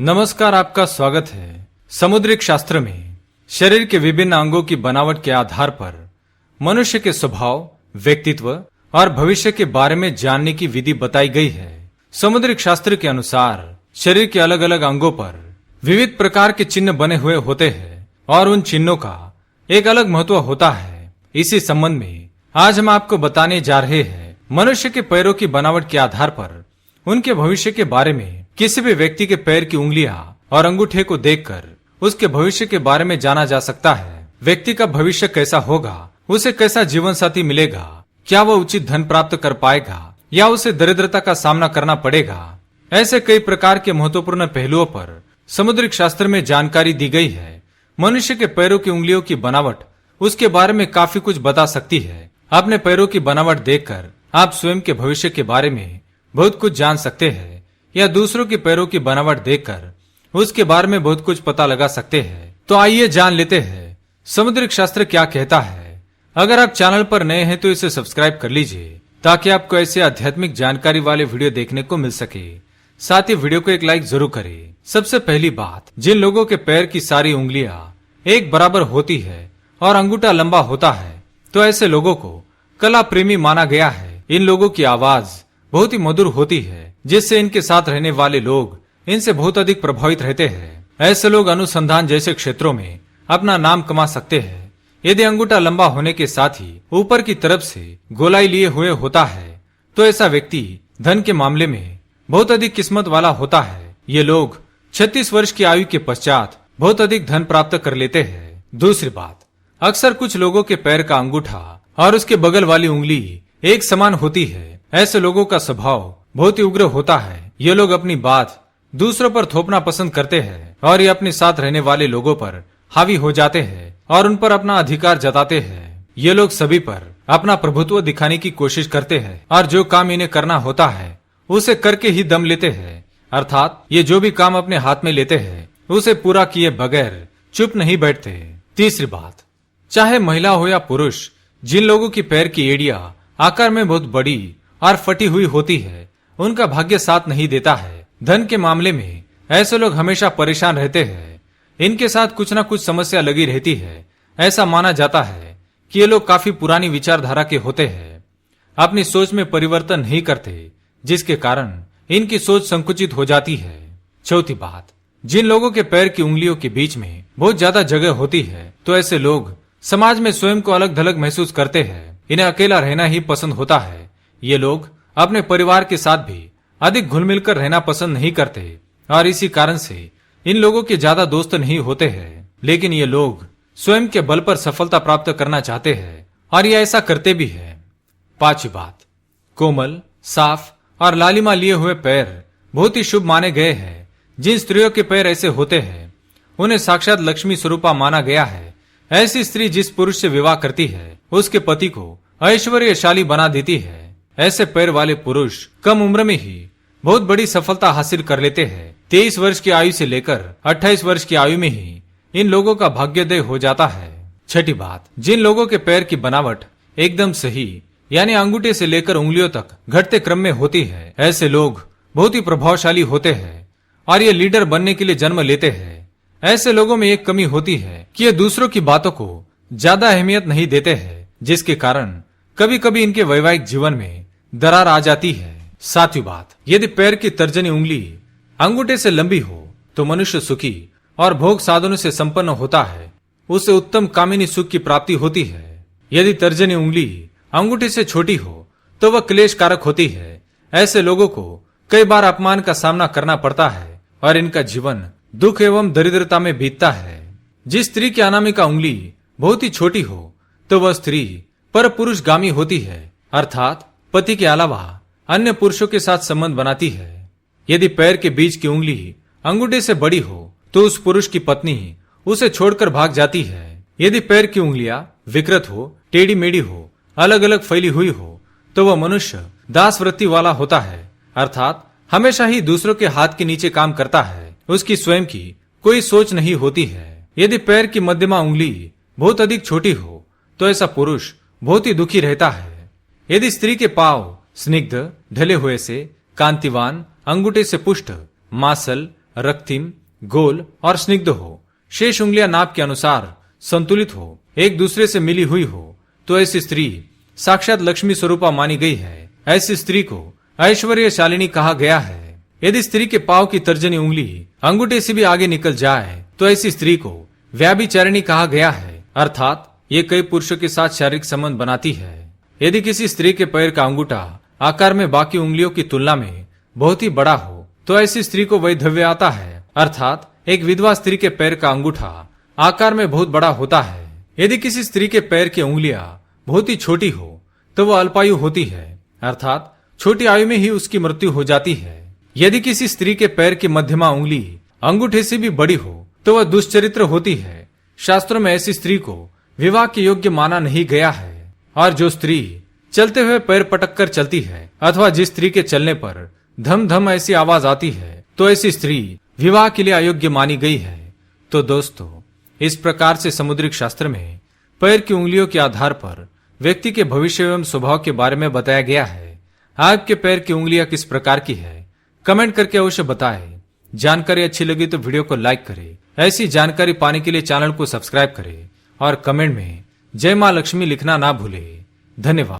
नमस्कार, आपका स्वागत है। समुद्रिक शास्त्र में शरीर के विभिन्न अंगों की बनावट के आधार पर मनुष्य के स्वभाव, व्यक्तित्व और भविष्य के बारे में जानने की विधि बताई गई है। समुद्रिक शास्त्र के अनुसार शरीर के अलग अलग अंगों पर विविध प्रकार के चिन्ह बने हुए होते हैं और उन चिन्हों का एक अलग महत्व होता है। इसी संबंध में आज हम आपको बताने जा रहे हैं मनुष्य के पैरों की बनावट के आधार पर उनके भविष्य के बारे में। किसी भी व्यक्ति के पैर की उंगलियां और अंगूठे को देखकर उसके भविष्य के बारे में जाना जा सकता है। व्यक्ति का भविष्य कैसा होगा, उसे कैसा जीवन साथी मिलेगा, क्या वह उचित धन प्राप्त कर पाएगा या उसे दरिद्रता का सामना करना पड़ेगा। ऐसे कई प्रकार के महत्वपूर्ण पहलुओं पर समुद्रिक शास्त्र में जानकारी दी गई है। मनुष्य के पैरों की उंगलियों की बनावट उसके बारे में काफी कुछ बता सकती है। अपने पैरों की बनावट देखकर आप स्वयं के भविष्य के बारे में बहुत कुछ जान सकते हैं या दूसरों के पैरों की बनावट देखकर उसके बारे में बहुत कुछ पता लगा सकते हैं। तो आइए जान लेते हैं समुद्रिक शास्त्र क्या कहता है। अगर आप चैनल पर नए हैं तो इसे सब्सक्राइब कर लीजिए ताकि आपको ऐसे आध्यात्मिक जानकारी वाले वीडियो देखने को मिल सके। साथ ही वीडियो को एक लाइक जरूर करें। सबसे पहली बात, जिन लोगों के पैर की सारी उंगलियां एक बराबर होती है और अंगूठा लंबा होता है तो ऐसे लोगों को कला प्रेमी माना गया है। इन लोगों की आवाज बहुत ही मधुर होती है जिससे इनके साथ रहने वाले लोग इनसे बहुत अधिक प्रभावित रहते हैं। ऐसे लोग अनुसंधान जैसे क्षेत्रों में अपना नाम कमा सकते हैं। यदि अंगूठा लंबा होने के साथ ही ऊपर की तरफ से गोलाई लिए हुए होता है तो ऐसा व्यक्ति धन के मामले में बहुत अधिक किस्मत वाला होता है। ये लोग 36 वर्ष की आयु के पश्चात बहुत अधिक धन प्राप्त कर लेते हैं। दूसरी बात, अक्सर कुछ लोगों के पैर का अंगूठा और उसके बगल वाली उंगली एक समान होती है। ऐसे लोगों का स्वभाव बहुत ही उग्र होता है। ये लोग अपनी बात दूसरों पर थोपना पसंद करते हैं और ये अपने साथ रहने वाले लोगों पर हावी हो जाते हैं और उन पर अपना अधिकार जताते हैं। ये लोग सभी पर अपना प्रभुत्व दिखाने की कोशिश करते हैं और जो काम इन्हें करना होता है उसे करके ही दम लेते हैं। अर्थात ये जो भी काम अपने हाथ में लेते हैं उसे पूरा किए बगैर चुप नहीं बैठते। तीसरी बात, चाहे महिला हो या पुरुष, जिन लोगों की पैर की एड़ियां आकार में बहुत बड़ी और फटी हुई होती है उनका भाग्य साथ नहीं देता है। धन के मामले में ऐसे लोग हमेशा परेशान रहते हैं। इनके साथ कुछ न कुछ समस्या लगी रहती है। ऐसा माना जाता है कि ये लोग काफी पुरानी विचारधारा के होते हैं, अपनी सोच में परिवर्तन नहीं करते, जिसके कारण इनकी सोच संकुचित हो जाती है। चौथी बात, जिन लोगों के पैर की उंगलियों के बीच में बहुत ज्यादा जगह होती है तो ऐसे लोग समाज में स्वयं को अलग थलग महसूस करते हैं। इन्हें अकेला रहना ही पसंद होता है। ये लोग अपने परिवार के साथ भी अधिक घुल मिलकर रहना पसंद नहीं करते और इसी कारण से इन लोगों के ज्यादा दोस्त नहीं होते हैं। लेकिन ये लोग स्वयं के बल पर सफलता प्राप्त करना चाहते हैं और ये ऐसा करते भी है। पांचवी बात, कोमल, साफ और लालिमा लिए हुए पैर बहुत ही शुभ माने गए हैं। जिन स्त्रियों के पैर ऐसे होते हैं उन्हें साक्षात लक्ष्मी स्वरूपा माना गया है। ऐसी स्त्री जिस पुरुष से विवाह करती है उसके पति को ऐश्वर्यशाली बना देती है। ऐसे पैर वाले पुरुष कम उम्र में ही बहुत बड़ी सफलता हासिल कर लेते हैं। 23 वर्ष की आयु से लेकर 28 वर्ष की आयु में ही इन लोगों का भाग्योदय हो जाता है। छठी बात, जिन लोगों के पैर की बनावट एकदम सही यानी अंगूठे से लेकर उंगलियों तक घटते क्रम में होती है, ऐसे लोग बहुत ही प्रभावशाली होते हैं और ये लीडर बनने के लिए जन्म लेते हैं। ऐसे लोगों में एक कमी होती है कि ये दूसरों की बातों को ज्यादा अहमियत नहीं देते हैं, जिसके कारण कभी कभी इनके वैवाहिक जीवन में दरार आ जाती है। सातवीं बात, यदि पैर की तर्जनी उंगली अंगूठे से लंबी हो तो मनुष्य सुखी और भोग साधनों से संपन्न होता है। उसे उत्तम कामिनी सुख की प्राप्ति होती है। यदि तर्जनी उंगली अंगूठे से छोटी हो तो वह क्लेश कारक होती है। ऐसे लोगों को कई बार अपमान का सामना करना पड़ता है और इनका जीवन दुख एवं दरिद्रता में बीतता है। जिस स्त्री की अनामिका उंगली बहुत ही छोटी हो तो वह स्त्री पर पुरुषगामी होती है, अर्थात पति के अलावा अन्य पुरुषों के साथ संबंध बनाती है। यदि पैर के बीच की उंगली अंगूठे से बड़ी हो तो उस पुरुष की पत्नी उसे छोड़कर भाग जाती है। यदि पैर की उंगलियां विकृत हो, टेढ़ी मेढ़ी हो, अलग अलग फैली हुई हो तो वह मनुष्य दास वृत्ति वाला होता है, अर्थात हमेशा ही दूसरों के हाथ के नीचे काम करता है। उसकी स्वयं की कोई सोच नहीं होती है। यदि पैर की मध्यमा उंगली बहुत अधिक छोटी हो तो ऐसा पुरुष बहुत ही दुखी रहता है। यदि स्त्री के पांव स्निग्ध, ढले हुए से, कांतिवान, अंगूठे से पुष्ट, मासल, रक्तिम, गोल और स्निग्ध हो। शेष उंगलियां नाप के अनुसार संतुलित हो, एक दूसरे से मिली हुई हो, तो ऐसी स्त्री साक्षात लक्ष्मी स्वरूपा मानी गई है। ऐसी स्त्री को ऐश्वर्यशालिनी कहा गया है। यदि स्त्री के पांव की तर्जनी उंगली अंगूठे से भी आगे निकल जाए तो ऐसी स्त्री को व्याभिचारिणी कहा गया है, अर्थात ये कई पुरुषों के साथ शारीरिक संबंध बनाती है। यदि किसी स्त्री के पैर का अंगूठा आकार में बाकी उंगलियों की तुलना में बहुत ही बड़ा हो तो ऐसी स्त्री को वैधव्य आता है, अर्थात एक विधवा स्त्री के पैर का अंगूठा आकार में बहुत बड़ा होता है। यदि किसी स्त्री के पैर की उंगलियां बहुत ही छोटी हो तो वह अल्पायु होती है, अर्थात छोटी आयु में ही उसकी मृत्यु हो जाती है। यदि किसी स्त्री के पैर की मध्यमा उंगली अंगूठे से भी बड़ी हो तो वह दुष्चरित्र होती है। शास्त्रों में ऐसी स्त्री को विवाह के योग्य माना नहीं गया है। और जो स्त्री चलते हुए पैर पटक कर चलती है अथवा जिस स्त्री के चलने पर धम धम ऐसी आवाज आती है तो ऐसी स्त्री विवाह के लिए अयोग्य मानी गई है। तो दोस्तों, इस प्रकार से समुद्रिक शास्त्र में पैर की उंगलियों के आधार पर व्यक्ति के भविष्य एवं स्वभाव के बारे में बताया गया है। आपके पैर की उंगलियां किस प्रकार की है, कमेंट करके अवश्य बताएं। जानकारी अच्छी लगी तो वीडियो को लाइक करें। ऐसी जानकारी पाने के लिए चैनल को सब्सक्राइब करें और कमेंट में जय मां लक्ष्मी लिखना ना भूलें। धन्यवाद।